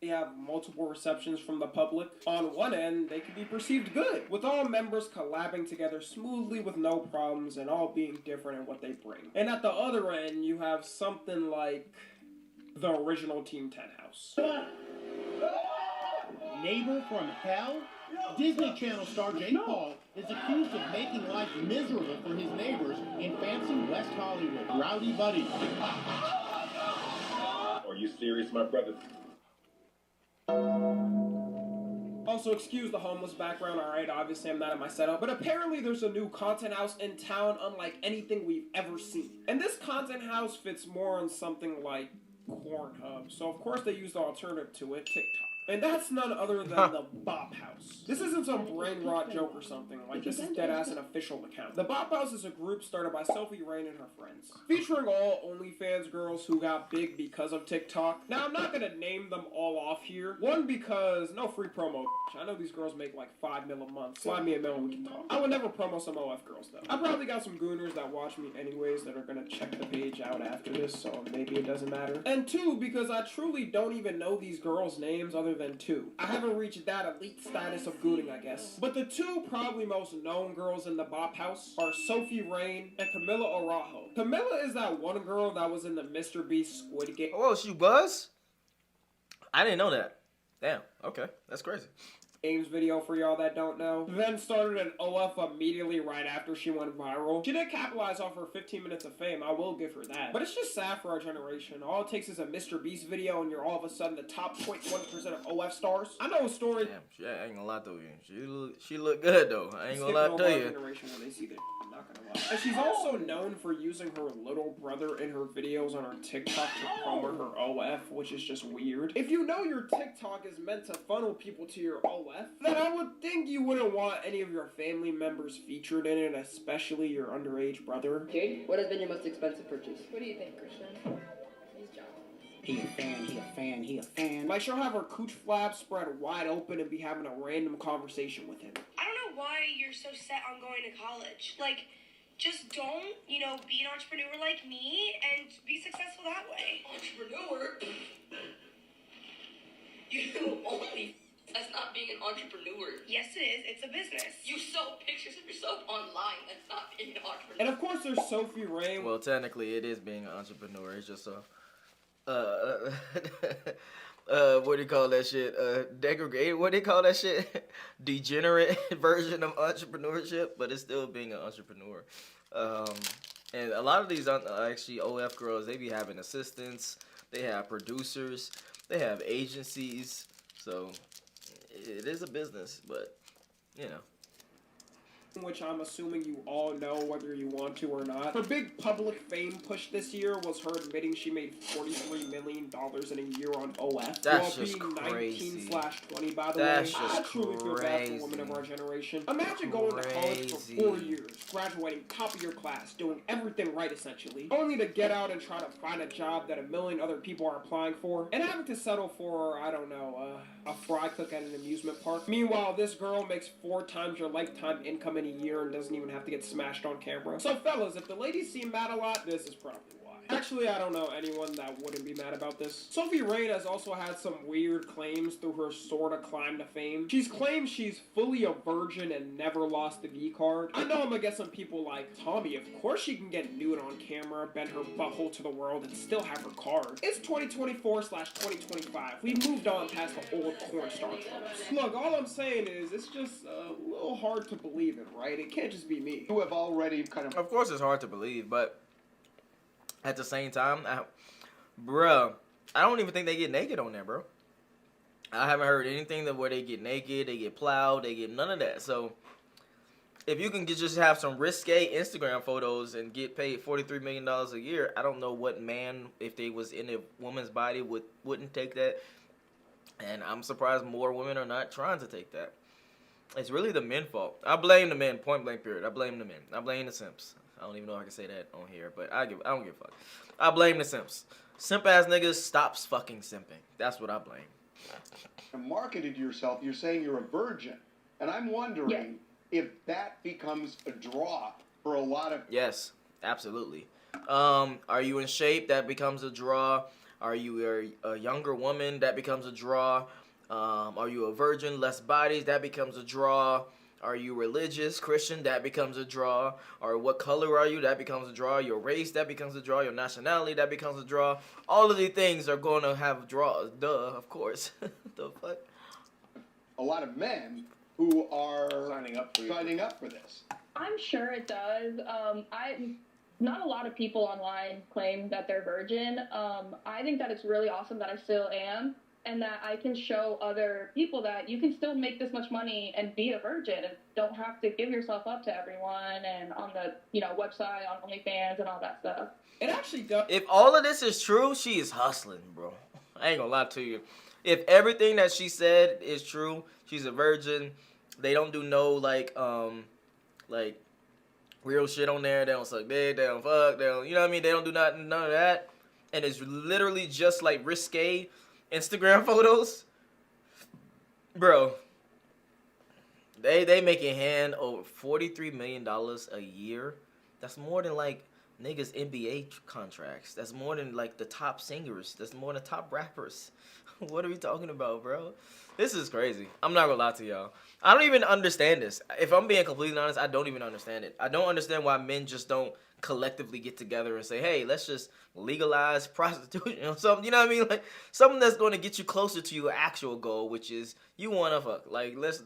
They have multiple receptions from the public. On one end, they can be perceived good, with all members collabing together smoothly with no problems and all being different in what they bring. And at the other end, you have something like the original Team 10 house. Neighbor from hell? Disney Channel star Jay Paul is accused of making life miserable for his neighbors in fancy West Hollywood. Rowdy Buddy. Are you serious, my brother? Also, excuse the homeless background, alright, obviously I'm not at my setup, but apparently there's a new content house in town unlike anything we've ever seen. And this content house fits more on something like Pornhub, so of course they use the alternative to it, TikTok. And that's none other than the Bop House. This isn't some brain rot joke or something, like this is deadass an official account. The Bop House is a group started by Sophie Rain and her friends, featuring all OnlyFans girls who got big because of TikTok. Now I'm not gonna name them all off here. One, because no free promo. I know these girls make like $5 mil a month. Slide me a mil and we can talk. I would never promo some OF girls though. I probably got some gooners that watch me anyways that are gonna check the page out after this, so maybe it doesn't matter. And two, because I truly don't even know these girls' names other than two. I haven't reached that elite status of gooning, I guess. But the two probably most known girls in the Bop House are Sophie Rain and Camila Araujo. Camila is that one girl that was in the Mr. Beast Squid Game. Oh, she was? I didn't know that. Damn, okay, that's crazy. Games video for y'all that don't know. Then started an OF immediately right after she went viral. She did capitalize off her 15 minutes of fame, I will give her that. But it's just sad for our generation. All it takes is a Mr. Beast video and you're all of a sudden the top 0.1% of OF stars. I know a story. Damn, I ain't gonna lie to you. She look good though. I ain't gonna lie to you. Generation when they see this, I'm not gonna lie. And she's also known for using her little brother in her videos on her TikTok to promote her OF, which is just weird. If you know your TikTok is meant to funnel people to your OF, then I would think you wouldn't want any of your family members featured in it, especially your underage brother. Jade, what has been your most expensive purchase? What do you think, Christian? He's John. He a fan, he a fan, he a fan. Like she'll have her cooch flap spread wide open and be having a random conversation with him. I don't know why you're so set on going to college. Like, just don't, be an entrepreneur like me and be successful that way. Entrepreneur? You only... That's not being an entrepreneur. Yes, it is. It's a business. You sell pictures of yourself online. That's not being an entrepreneur. And of course, there's Sophie Rain. Well, technically, it is being an entrepreneur. It's just a, what do you call that shit? Degraded. What do you call that shit? Degenerate version of entrepreneurship, but it's still being an entrepreneur. And a lot of these actually OF girls, they be having assistants. They have producers. They have agencies. So it is a business, but, which I'm assuming you all know whether you want to or not. Her big public fame push this year was her admitting she made $43 million in a year on OF. That's while just being crazy. 19/20, by the That's way. just I truly feel bad for women of our generation. Imagine going to college for 4 years, graduating top of your class, doing everything right essentially, only to get out and try to find a job that a million other people are applying for, and having to settle for, I don't know, a fry cook at an amusement park. Meanwhile, this girl makes 4 times your lifetime income in a year and doesn't even have to get smashed on camera. So fellas, if the ladies seem mad a lot, this is probably why. Actually, I don't know anyone that wouldn't be mad about this. Sophie Rain has also had some weird claims through her sorta climb to fame. She's claimed she's fully a virgin and never lost the V card. I know I'm gonna get some people like, Tommy, of course she can get nude on camera, bend her butthole to the world, and still have her card. It's 2024/2025. We've moved on past the old corn star tropes. Look, all I'm saying is, it's just a little hard to believe it, right? It can't just be me. You have already kind of... Of course it's hard to believe, but at the same time, bruh, I don't even think they get naked on there, bro. I haven't heard anything that where they get naked, they get plowed, they get none of that. So if you can just have some risque Instagram photos and get paid $43 million a year, I don't know what man, if they was in a woman's body, wouldn't take that. And I'm surprised more women are not trying to take that. It's really the men's fault. I blame the men, point blank period. I blame the men. I blame the simps. I don't even know if I can say that on here, but I don't give a fuck. I blame the simps. Simp ass niggas, stops fucking simping. That's what I blame. marketed yourself. You're saying you're a virgin. And I'm wondering if that becomes a draw for a lot of... Yes, absolutely. Are you in shape? That becomes a draw. Are you a younger woman? That becomes a draw. Are you a virgin? Less bodies? That becomes a draw. Are you religious, Christian? That becomes a draw. Or what color are you? That becomes a draw. Your race? That becomes a draw. Your nationality? That becomes a draw. All of these things are going to have draws. Duh, of course. The fuck? A lot of men who are Signing up for this. I'm sure it does. Not a lot of people online claim that they're virgin. I think that it's really awesome that I still am, and that I can show other people that you can still make this much money and be a virgin and don't have to give yourself up to everyone and on the website, on OnlyFans and all that stuff. It actually does. If all of this is true, she is hustling, bro. I ain't gonna lie to you. If everything that she said is true, she's a virgin. They don't do no like real shit on there. They don't suck dick. They don't fuck. They don't, you know what I mean? They don't do none of that. And it's literally just like risque Instagram photos, bro. They making hand over $43 million a year. That's more than like niggas NBA contracts. That's more than like the top singers. That's more than top rappers. What are we talking about, bro? This is crazy. I'm not gonna lie to y'all. I don't even understand this. If I'm being completely honest, I don't even understand it. I don't understand why men just don't collectively get together and say, hey, let's just legalize prostitution or something. You know what I mean? Like something that's going to get you closer to your actual goal, which is you want to fuck. Like let's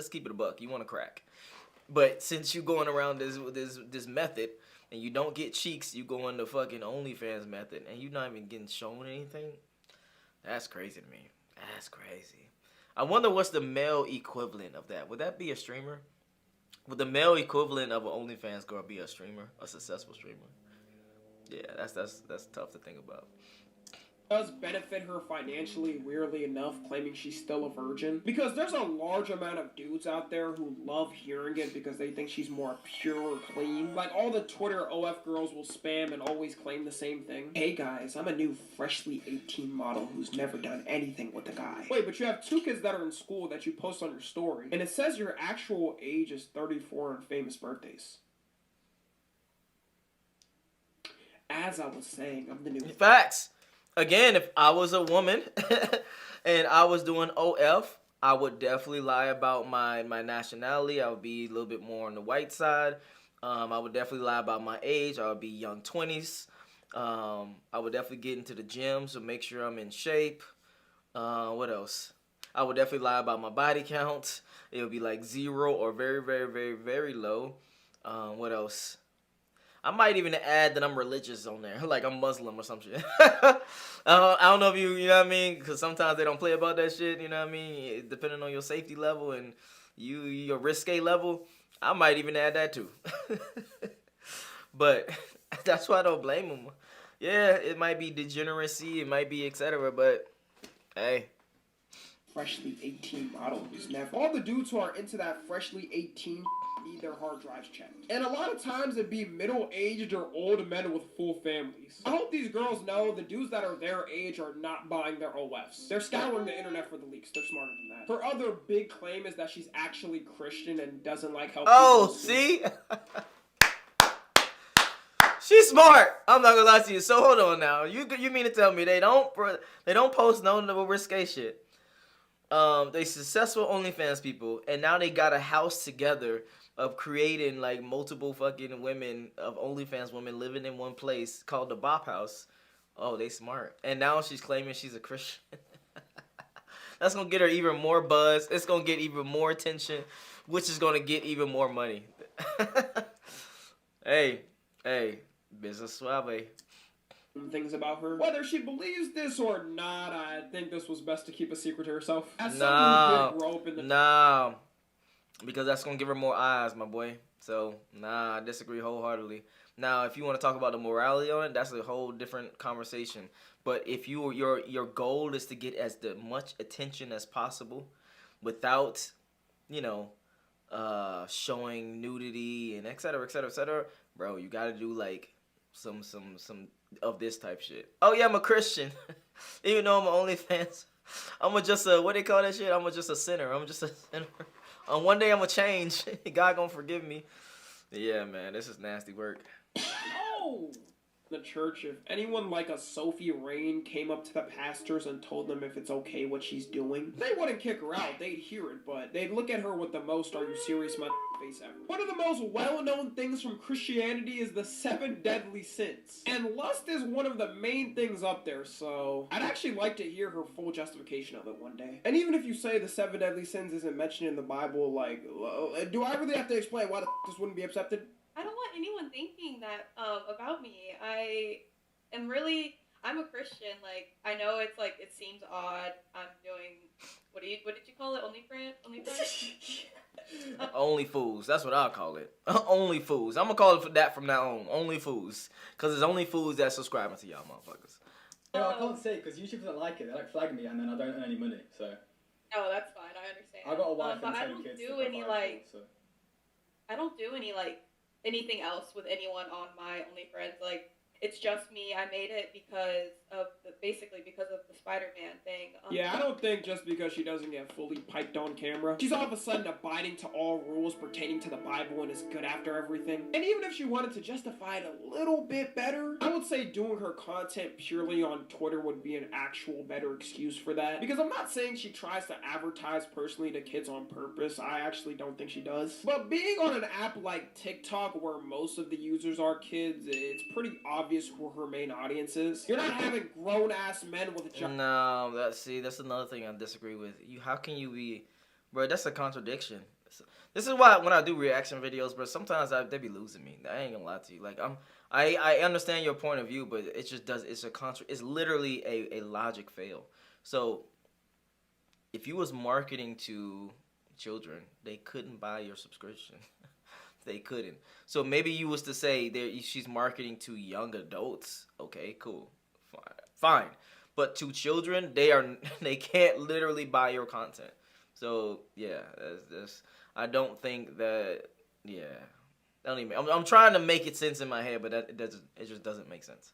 keep it a buck. You want to crack. But since you going around this method and you don't get cheeks, you go on the fucking OnlyFans method and you're not even getting shown anything. That's crazy to me. That's crazy. I wonder what's the male equivalent of that. Would that be a streamer? Would the male equivalent of an OnlyFans girl be a streamer, a successful streamer? Yeah, that's tough to think about. Does benefit her financially, weirdly enough, claiming she's still a virgin. Because there's a large amount of dudes out there who love hearing it because they think she's more pure or clean. Like all the Twitter OF girls will spam and always claim the same thing. Hey guys, I'm a new freshly 18 model who's never done anything with a guy. Wait, but you have 2 kids that are in school that you post on your story. And it says your actual age is 34 and famous birthdays. As I was saying, I'm the new... Facts. Again, if I was a woman and I was doing OF, I would definitely lie about my nationality. I would be a little bit more on the white side. I would definitely lie about my age. I would be young 20s. I would definitely get into the gym, so make sure I'm in shape. What else? I would definitely lie about my body count. It would be like 0 or very, very, very, very low. What else? I might even add that I'm religious on there, like I'm Muslim or some shit. I don't know if you know what I mean, because sometimes they don't play about that shit, you know what I mean, depending on your safety level and your risque level. I might even add that too. But that's why I don't blame them. Yeah, it might be degeneracy, it might be etc., but hey. Freshly 18 model who's never... All the dudes who are into that freshly 18 need their hard drives checked. And a lot of times it'd be middle-aged or old men with full families. I hope these girls know the dudes that are their age are not buying their OFs. They're scouring the internet for the leaks. They're smarter than that. Her other big claim is that she's actually Christian and doesn't like how... Oh, see? She's smart. I'm not gonna lie to you. So hold on now. You mean to tell me they don't post no risque shit? They successful OnlyFans people, and now they got a house together of creating like multiple fucking women of OnlyFans women living in one place called the Bop House. Oh, they smart. And now she's claiming she's a Christian. That's gonna get her even more buzz. It's gonna get even more attention, which is gonna get even more money. Hey, business suave. Things about her. Whether she believes this or not, I think this was best to keep a secret to herself. As someone who did grow up in the... No, because that's going to give her more eyes, my boy. So, nah, I disagree wholeheartedly. Now, if you want to talk about the morality on it, that's a whole different conversation. But if your goal is to get as much attention as possible without, showing nudity and et cetera, bro, you got to do like some of this type shit. Oh yeah, I'm a Christian. Even though I'm an OnlyFans, I'm just a, what they call that shit? I'm just a sinner. I'm just a sinner. One day I'm gonna change. God gonna forgive me. Yeah, man, this is nasty work. Oh! the church, if anyone like a Sophie Rain came up to the pastors and told them if it's okay what she's doing, they wouldn't kick her out, they'd hear it, but they'd look at her with the most "are you serious my face" ever. One of the most well-known things from Christianity is the 7 deadly sins, and lust is one of the main things up there, so I'd actually like to hear her full justification of it one day. And even if you say the 7 deadly sins isn't mentioned in the Bible, like, do I really have to explain why this wouldn't be accepted? I don't want anyone thinking that about me. I'm a Christian. Like, I know it's like, it seems odd. I'm doing, what did you call it? OnlyFans? Only fools. That's what I'll call it. Only fools. I'm gonna call it for that from now on. Only fools. Cause it's only fools that subscribing to y'all motherfuckers. No, I can't say because YouTube doesn't like it. They like flag me, and then I don't earn any money. So. No, that's fine. I understand. I got a wife and but 10 kids. I don't do any like anything else with anyone on my OnlyFans. Like, it's just me. I made it because of the Spider-Man thing. Yeah, I don't think just because she doesn't get fully piped on camera, she's all of a sudden abiding to all rules pertaining to the Bible and is good after everything. And even if she wanted to justify it a little bit better, I would say doing her content purely on Twitter would be an actual better excuse for that. Because I'm not saying she tries to advertise personally to kids on purpose. I actually don't think she does. But being on an app like TikTok where most of the users are kids, it's pretty obvious who her main audience is. You're not having grown-ass men with No, that's another thing I disagree with. How can you be, bro? That's a contradiction. This is why when I do reaction videos, bro, sometimes they be losing me. I ain't gonna lie to you. Like I understand your point of view, but it just does. It's literally a logic fail. So if you was marketing to children, they couldn't buy your subscription. They couldn't. So maybe you was to say she's marketing to young adults. Okay, cool, fine. But to children, they can't literally buy your content. So yeah, I don't think that. Yeah, I'm trying to make it sense in my head, but it just doesn't make sense.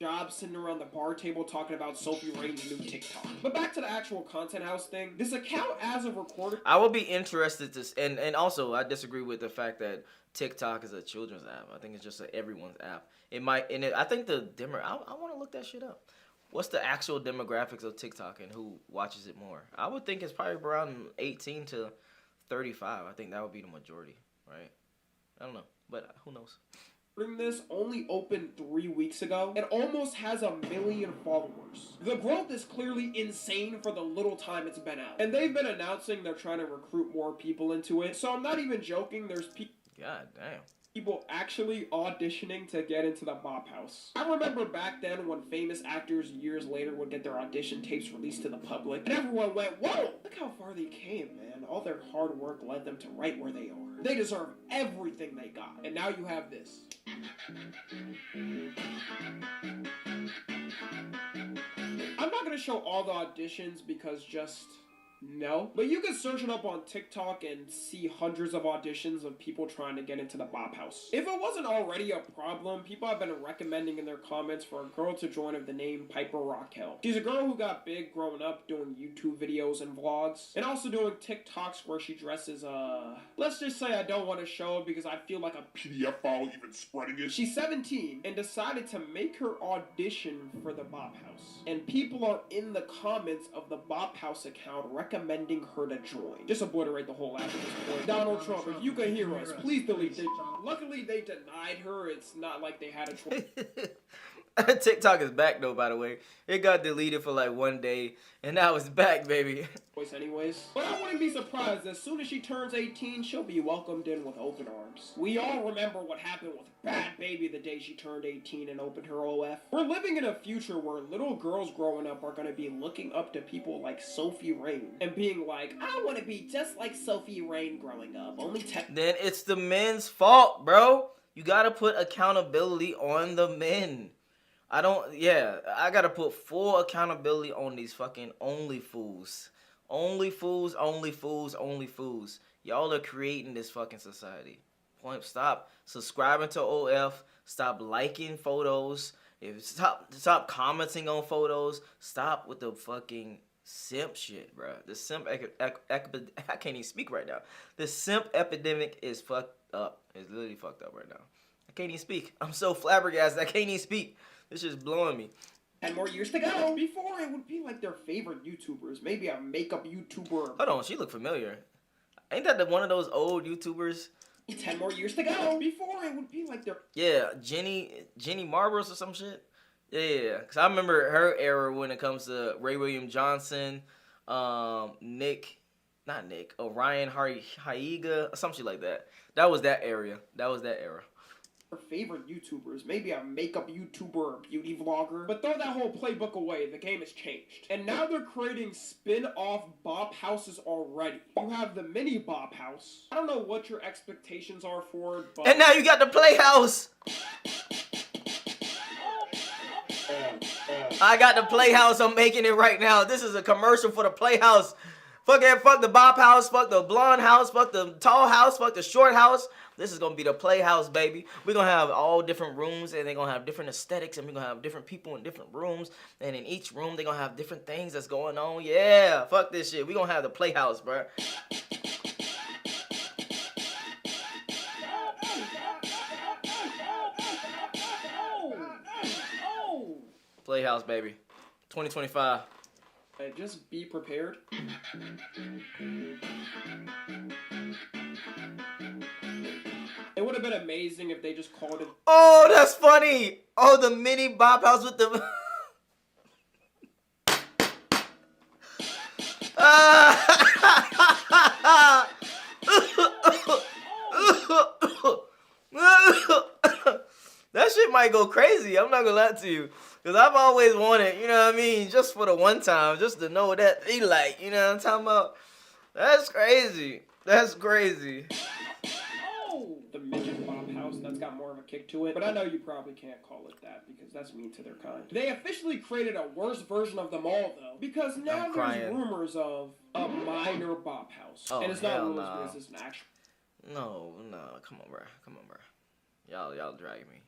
Job sitting around the bar table talking about Sophie Rain's new TikTok. But back to the actual Content House thing. This account as of recording, I would be interested to, and also I disagree with the fact that TikTok is a children's app. I think it's just everyone's app. I think I want to look that shit up. What's the actual demographics of TikTok and who watches it more? I would think it's probably around 18 to 35. I think that would be the majority, right? I don't know, but who knows? This only opened 3 weeks ago and almost has 1 million followers. The growth is clearly insane for the little time it's been out. And they've been announcing they're trying to recruit more people into it. So I'm not even joking, there's God damn. People actually auditioning to get into the Bop House. I remember back then when famous actors years later would get their audition tapes released to the public, and everyone went, whoa, look how far they came, man. All their hard work led them to right where they are. They deserve everything they got. And now you have this. I'm not going to show all the auditions because no. But you can search it up on TikTok and see hundreds of auditions of people trying to get into the Bop House. If it wasn't already a problem, people have been recommending in their comments for a girl to join of the name Piper Raquel. She's a girl who got big growing up doing YouTube videos and vlogs, and also doing TikToks where she dresses, let's just say I don't want to show it because I feel like a PDF file even spreading it. She's 17 and decided to make her audition for the Bop House. And people are in the comments of the Bop House account recommending her to join. Just obliterate the whole app at this point. Donald Trump, if you can hear us, please delete it. Luckily, they denied her. It's not like they had a choice. TikTok is back though, by the way. It got deleted for like 1 day, and now it's back, baby. Anyways, but I wouldn't be surprised as soon as she turns 18, she'll be welcomed in with open arms. We all remember what happened with Bad Baby the day she turned 18 and opened her OF. We're living in a future where little girls growing up are going to be looking up to people like Sophie Rain and being like, I want to be just like Sophie Rain growing up. Then it's the men's fault, bro. You got to put accountability on the men. I gotta put full accountability on these fucking only fools. Only fools. Y'all are creating this fucking society. Stop subscribing to OF. Stop liking photos. Stop commenting on photos. Stop with the fucking simp shit, bro. The simp I can't even speak right now. The simp epidemic is fucked up. It's literally fucked up right now. I can't even speak. I'm so flabbergasted. I can't even speak. This shit's blowing me. 10 more years to go before it would be like their favorite YouTubers. Maybe a makeup YouTuber. Hold on, she look familiar. Ain't that one of those old YouTubers? 10 more years to go before it would be like their... Yeah, Jenny Marbles or some shit. Yeah, because I remember her era when it comes to Ray William Johnson, Ryan Haiga, some shit like that. That was that era. Their favorite YouTubers. Maybe a makeup YouTuber or beauty vlogger. But throw that whole playbook away. The game has changed. And now they're creating spin-off bop houses already. You have the mini bop house. I don't know what your expectations are for it, but... And now you got the Playhouse. I got the Playhouse. I'm making it right now. This is a commercial for the Playhouse. Fuck the bop house. Fuck the blonde house. Fuck the tall house. Fuck the short house. This is going to be the Playhouse, baby. We're going to have all different rooms, and they're going to have different aesthetics, and we're going to have different people in different rooms, and in each room, they're going to have different things that's going on. Yeah, fuck this shit. We're going to have the Playhouse, bro. Playhouse, baby. 2025. Hey, just be prepared. It would have been amazing if they just called it... Oh, that's funny. Oh, the mini bop house with the... That shit might go crazy. I'm not gonna lie to you. Because I've always wanted, you know what I mean, just for the one time, just to know what that be like. You know what I'm talking about? That's crazy. That's crazy. The midget bop house, that's got more of a kick to it. But I know you probably can't call it that because that's mean to their kind. They officially created a worse version of them all, though. Because now there's rumors of a minor bop house. Oh, and it's not rumors, no. but it's an actual... No. Come on, bro. Y'all dragging me.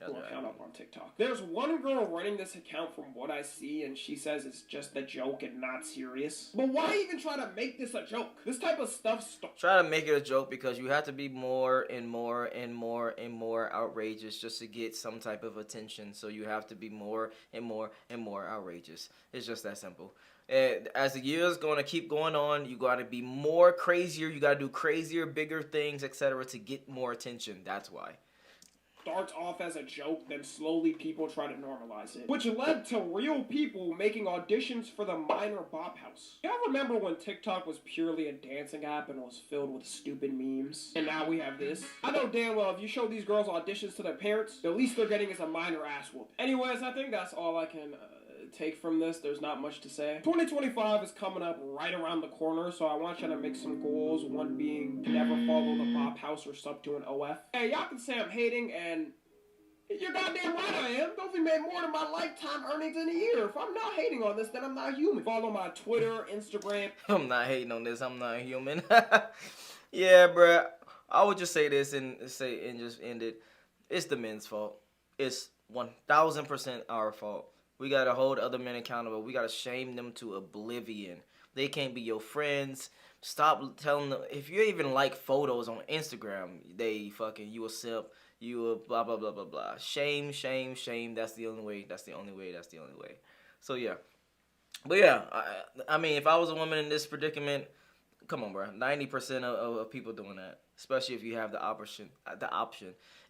Account up on TikTok. There's one girl running this account from what I see, and she says it's just a joke and not serious. But why even try to make this a joke? This type of stuff... Try to make it a joke because you have to be more and more and more and more outrageous just to get some type of attention. So you have to be more and more and more outrageous. It's just that simple. And as the years going to keep going on, you got to be more crazier. You got to do crazier, bigger things, etc. to get more attention. That's why. Starts off as a joke, then slowly people try to normalize it. Which led to real people making auditions for the minor bop house. Y'all remember when TikTok was purely a dancing app and was filled with stupid memes? And now we have this. I know damn well if you show these girls auditions to their parents, the least they're getting is a minor ass whoop. Anyways, I think that's all I can take from this. There's not much to say. 2025 is coming up right around the corner, so I want you to make some goals. One being to never follow the bop house or sub to an OF. Hey, y'all can say I'm hating, and you're goddamn right I am. Those made more than my lifetime earnings in a year. If I'm not hating on this, then I'm not human. Follow my Twitter, Instagram. I'm not hating on this. I'm not human. Yeah, bruh. I would just say this and just end it. It's the men's fault. It's 1000% our fault. We got to hold other men accountable. We got to shame them to oblivion. They can't be your friends. Stop telling them. If you even like photos on Instagram, they fucking, you a simp. You a blah, blah, blah, blah, blah. Shame, shame, shame. That's the only way. That's the only way. That's the only way. So, yeah. But, yeah. I mean, if I was a woman in this predicament, come on, bro. 90% of people doing that. Especially if you have the option.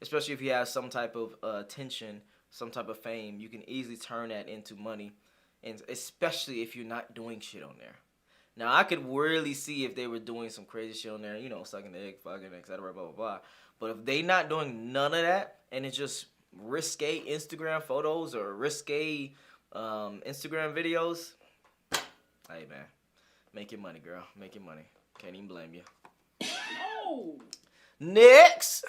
Especially if you have some type of attention, some type of fame, you can easily turn that into money, and especially if you're not doing shit on there. Now, I could really see if they were doing some crazy shit on there, you know, sucking the egg, fucking, etc., blah, blah, blah. But if they not doing none of that, and it's just risque Instagram photos or risque Instagram videos, hey, man, make your money, girl. Make your money. Can't even blame you. Oh! Next!